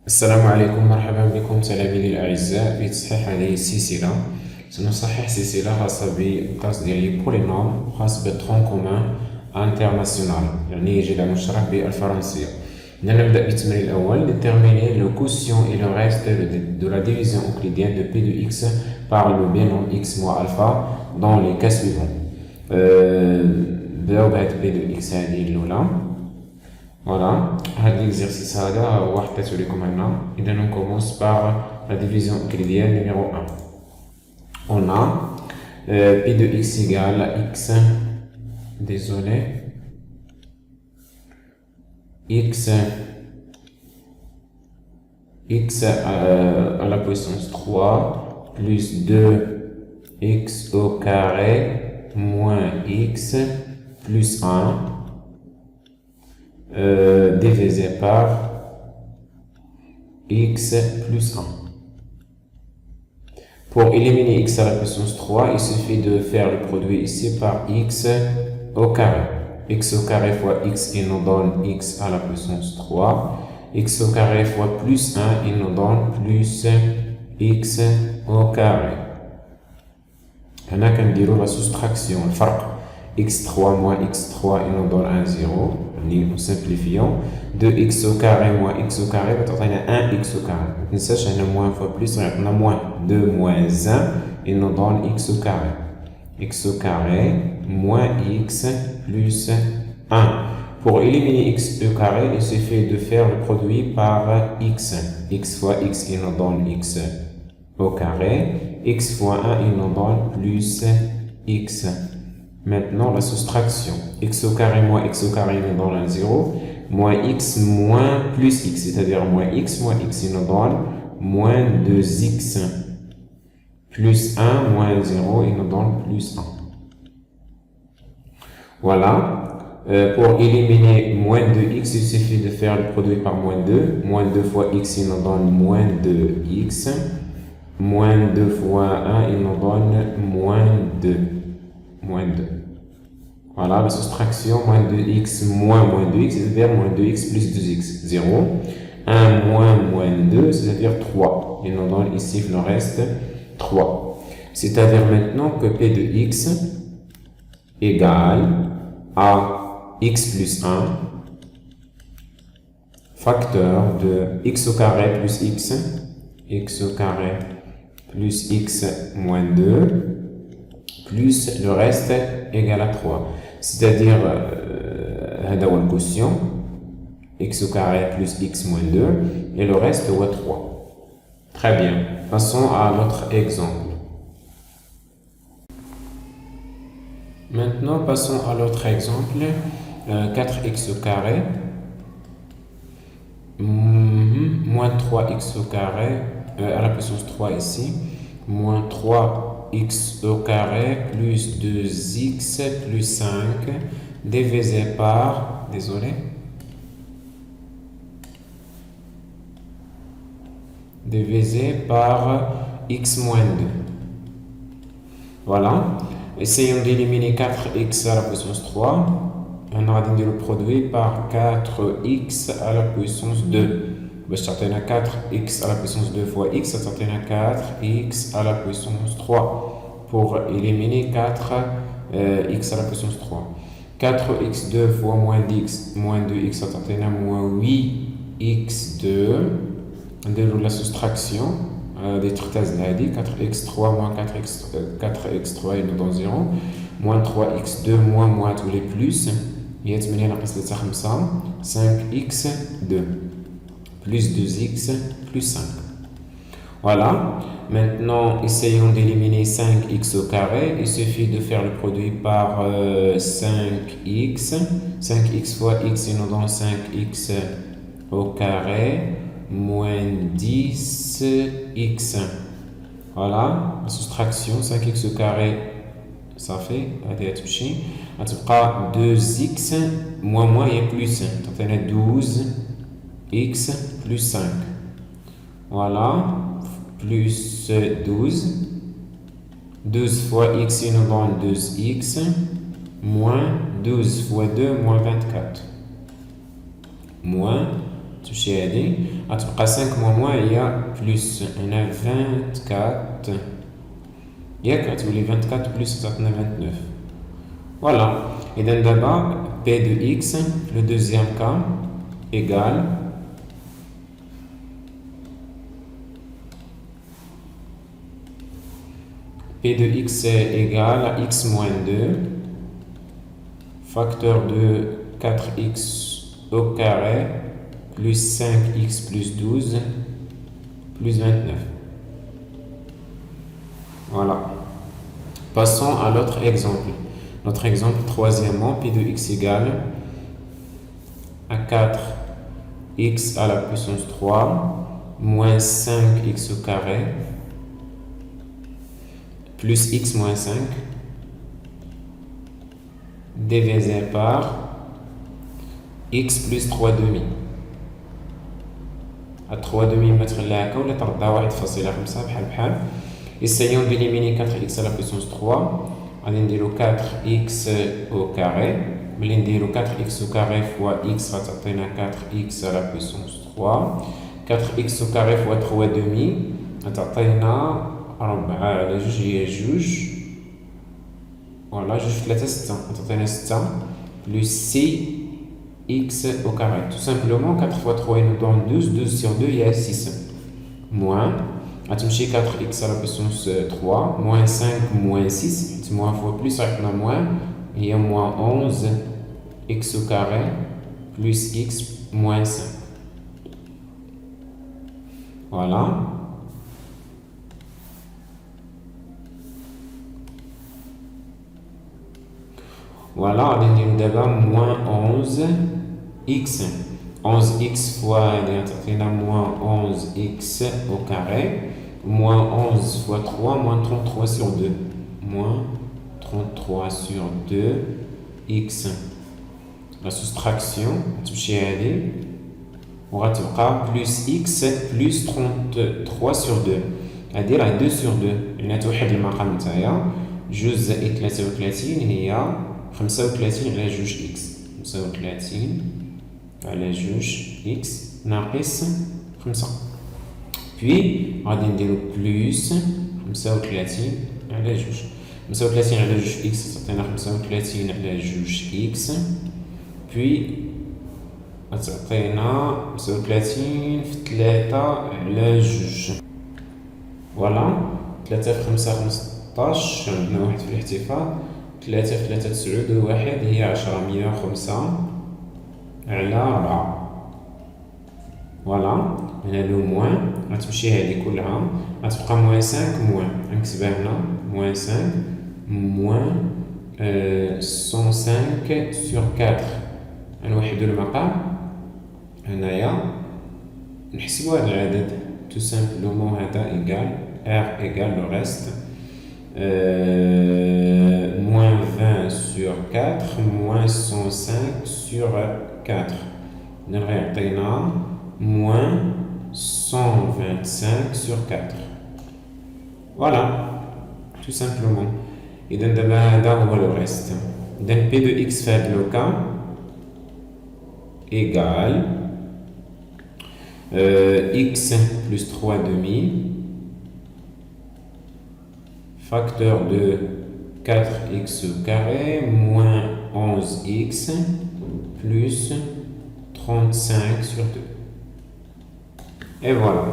السلام عليكم، مرحبا بكم تلاميذي الأعزاء. في تصحيح هذه السلسلة سنصحح سلسلة خاصة بالكلاس ديال لي بولينوم خاص بالترون كومان انترناسيونال، يعني يجب أن نشرح بالفرنسية. نبدأ بالتمرين الأول. déterminer le quotient et le reste de la division euclidienne de P de x par le binom x moins alpha dans les cas suivants. نبداو بهاد P de x هذه الأولى. Voilà, l'exercice on commence par la division euclidienne numéro 1. On a pi de x égale à x, désolé, x à la puissance 3 plus 2x au carré moins x plus 1 divisé par x plus 1. Pour éliminer x à la puissance 3, il suffit de faire le produit ici par x au carré. X au carré fois x, il nous donne x à la puissance 3. X au carré fois plus 1, il nous donne plus x au carré. On a qu'à dire la soustraction, le farq. x3 moins x3, il nous donne un 0. Nous simplifions. 2x au carré moins x au carré, on a 1x au carré. Nous sachons que moins fois plus, on a moins 2 moins 1, il nous donne x au carré. X au carré moins x plus 1. Pour éliminer x au carré, il suffit de faire le produit par x. X fois x, il nous donne x au carré. X fois 1, il nous donne plus x. Maintenant, la soustraction. X au carré moins x au carré, il nous donne un 0. Moins x moins plus x, c'est-à-dire moins x, il nous donne moins 2x. Plus 1 moins 0, il nous donne plus 1. Voilà. Pour éliminer moins 2x, il suffit de faire le produit par moins 2. Moins 2 fois x, il nous donne moins 2x. Moins 2 fois 1, il nous donne moins 2. Moins 2. Voilà, la soustraction, moins 2x moins 2x, c'est-à-dire moins 2x plus 2x, 0. 1 moins 2, c'est-à-dire 3. Il nous donne ici le reste, 3. C'est-à-dire maintenant que P de x égale à x plus 1 facteur de x au carré plus x au carré plus x moins 2, plus le reste égal à 3. C'est-à-dire, le quotient, x au carré plus x moins 2, et le reste, 3. Très bien. Passons à l'autre exemple. Maintenant, passons à l'autre exemple. 4x au carré moins 3x au carré à la puissance 3 ici, moins 3x au carré plus 2x plus 5 divisé par, divisé par x moins 2. Voilà. Essayons d'éliminer 4x à la puissance 3. On a dit le produit par 4x à la puissance 2. Ça t'en a 4x à la puissance 2 fois x, ça t'en a 4x à la puissance 3. Pour éliminer 4x à la puissance 3. 4x2 fois moins 2x, ça t'en a moins 8x2. On déroule la soustraction des trucages de la 4x3 moins 4x3 il nous donne 0. Moins 3x2 moins tous les plus. Il y a 5x2 plus 2x plus 5. Voilà. Maintenant, essayons d'éliminer 5x au carré. Il suffit de faire le produit par 5x. 5x fois x, il nous donne 5x au carré moins 10x. Voilà. La soustraction, 5x au carré, ça fait, en tout cas, 2x moins et plus. Donc, on a 12x plus 5. Voilà. Plus 12. 12 fois x, il nous donne 2x. Moins 12 fois 2, moins 24. Moins تمشي هادي غتبقى 5 moins هي بلس هنا 24 ياك غتولي 24 بلس تعطينا 29 فوالا. إذا دابا P de X le deuxième cas égale P de X égale à X moins 2 facteur de 4X au carré plus 5X plus 12 plus 29. Voilà. Passons à l'autre exemple. Notre exemple, troisièmement, P de X égale à 4X à la puissance 3 moins 5X au carré plus X moins 5 divisé par X plus 3 demi. À 3 demi mettre là ou la ترضى 1.5 بحال بحال. Essayons d'éliminer 4x à la puissance 3. غادي نديرو 4x au carré. ملي نديرو 4x au carré fois x غتعطينا 4x à la puissance 3. 4x au carré fois 3 demi غتعطينا 4 على 2 هي 2. فوالا 2 في 3 6 غتعطينا 6 plus 6x au carré. Tout simplement 4 fois 3 nous donne 12. 12 sur 2 il y a 6. Moins, غتمشي 4x à la puissance 3, moins 5, moins 6, moins fois plus, عندنا moins, il y a moins 11x au carré, plus x, moins 5. Voilà. Voilà, on va dire d'abord moins 11x. 11x fois moins 11x au carré, moins 11 fois 3, moins 33 sur 2. Moins 33 sur 2, x. La soustraction, on va plus x plus 33 sur 2. C'est-à-dire 2 sur 2. Il y a واحد المقام نتايا 2 زائد 33 هي 35 على 2x. 35 على 2x ناقص 5. Puis غادي نديرو بلس 35 على 2. 35 على 2x تعطينا 35 على 2x. Puis غتعطينا 35 في 3 على 2. فوالا 3 في 5 15 عندنا واحد في الاحتفاظ. 3 في 3 9 واحد هي 10 105 على 4. فوالا هنا لو موان غتمشي هادي كلها غتبقى موان 5 موان نكتبها هنا موان 5 موان 105 سور 4. غنوحدو المقام هنايا نحسبو هاد العدد تو سامبلومون هذا ايكال r égale le reste moins 20 sur 4 moins 105 sur 4 نعطينا moins 125 sur 4. Voilà, tout simplement. إذا دابا هذا هو le reste. إذا P de x في هذا le cas égale x plus 3 demi facteur de 4x au carré moins 11x plus 35 sur 2. Et voilà.